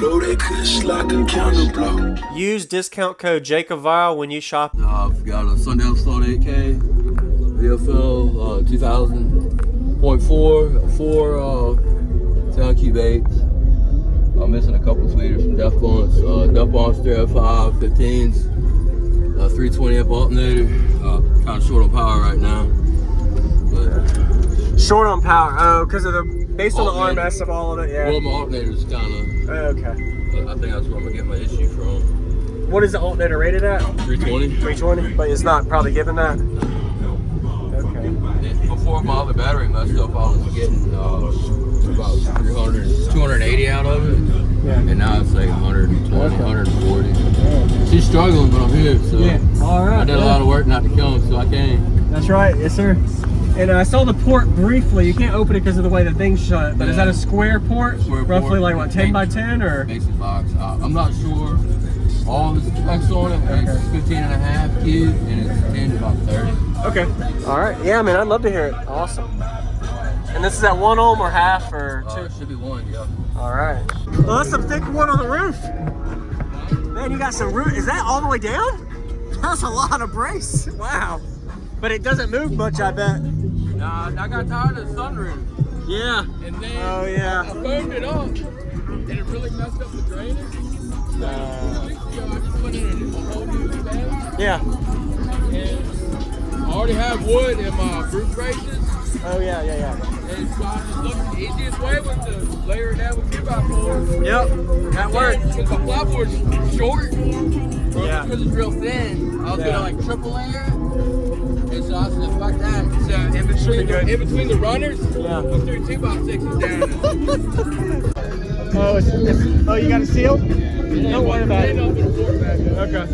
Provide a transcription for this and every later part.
blow that kush like a counter blow. Use discount code JacobViral when you shop. I've got a Sundown Slot 8K, VFL 2000.4, 4 sound cube 8s. I'm missing a couple tweeters from Def Bonds Stereo 5, 15s, 320 amp alternator. Kind of short on power right now. But Short on power. Oh, because of the based on the RMS of all of it. Yeah. well, my alternator's kind of. Okay. I think that's where I'm gonna get my issue from. What is the alternator rated at? 320. 320, but it's not probably giving that. Okay. Before my other battery messed up, I was getting about 280 out of it. Yeah. And now it's like 120, Okay. 140. Yeah. She's struggling, but I'm here, so Yeah. All right. I did a lot of work not to kill him, so I came. That's right. Yes, sir. And I saw the port briefly. You can't open it because of the way the thing's shut. But is that a square port? Square Roughly port. like what, 10 by 10 or? Basic box. I'm not sure all the specs on it. It's 15.5 cube, and it's 10 to about 30. Okay. All right. Yeah, man. I'd love to hear it. Awesome. And this is at 1 ohm or half or 2? It should be 1, yeah. All right. Well, that's some thick wood on the roof. Man, you got some roof. Is that all the way down? That's a lot of brace. Wow. But it doesn't move much, I bet. Nah, I got tired of the sunroof. Yeah. And then Oh, yeah. I foamed it up, and it really messed up the drainage. So 2 weeks ago, I just put in a whole new bed. Yeah. And I already have wood in my roof braces. Oh, yeah. And so I just looked, the easiest way was to layer it down with 2x4. Yep. That worked. Because my plywood's short, Yeah. because it's real thin, I was gonna like triple layer it. And so I said, fuck that. So in between the runners, Yeah. I threw 2x6s down. Oh, oh, you got it sealed? Don't worry about it. Okay.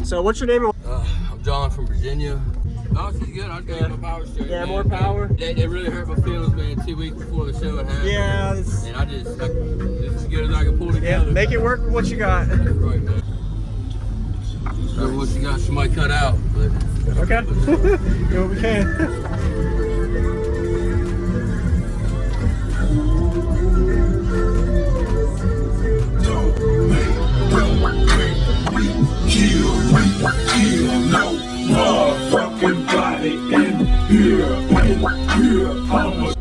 So what's your name? I'm John from Virginia. No, she's good. I just got my power straight. Yeah, man. more power. It really hurt my feelings, man. 2 weeks before the show had happened. Yeah. And I just, this is as good as I can pull together. Yeah, make it work with what you got. That's right, man. So what you got, she might cut out. But Okay. Do what we can. Kill no motherfucking body in here. I'm a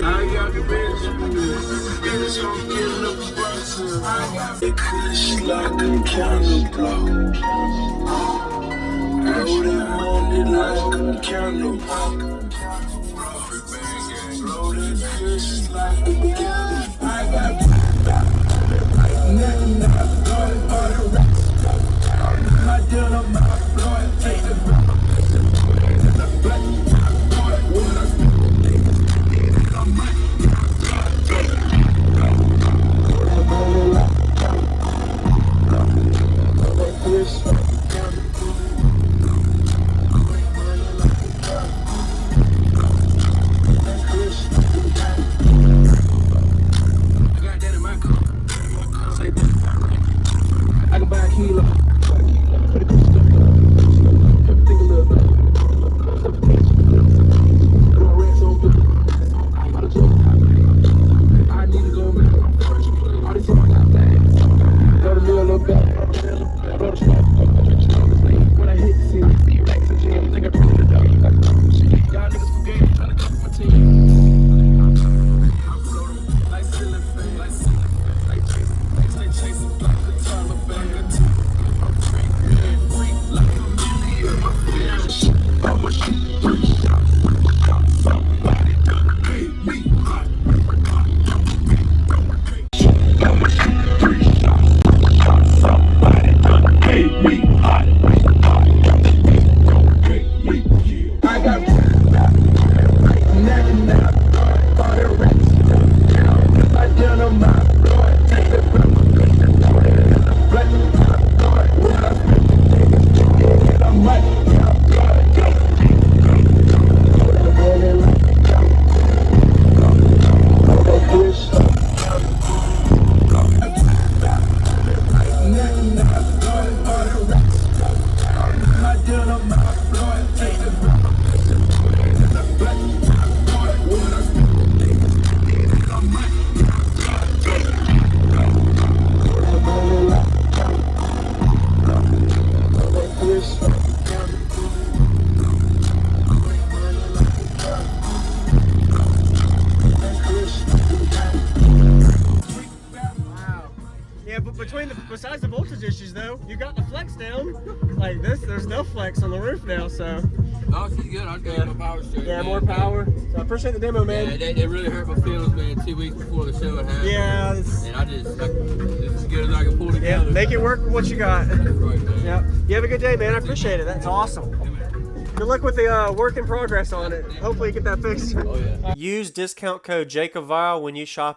got the best from getting up the bus. It cuts like a candle block. Roll that money like a candle block. Roll that cuts like a candle. I got nothing all the rest. My deal, my blood, take the I can buy a kilo. I need to go back. All this time I got plans. Go to me a little bit. When I hit the scene, relax and jam. Think I bring it up. Y'all niggas forget trying to cover my team. I'm floating like ceiling fan, like ceiling fan, like chasing like the Taliban. I'm free like a million. My fish, I'm a shit free shot. Somebody done made me hot. I'm a shit free shot. Somebody done made me hot. I got nothing now. All the rest. I done on my blood. Take the Besides the voltage issues, though, you got the flex down. Like this, there's no flex on the roof now, so. Oh, she's good. I was getting more power straight. Yeah, more power. So I appreciate the demo, man. Yeah, they really hurt my feelings, man, 2 weeks before the show had happened. Yeah. And I just, this is as good as I can pull together. Yeah, make it work with what you got. That's right, man. Yep. You have a good day, man. I appreciate it. That's awesome. Good luck with the work in progress on it. Hopefully you get that fixed. Oh, yeah. Use discount code JacobViral when you shop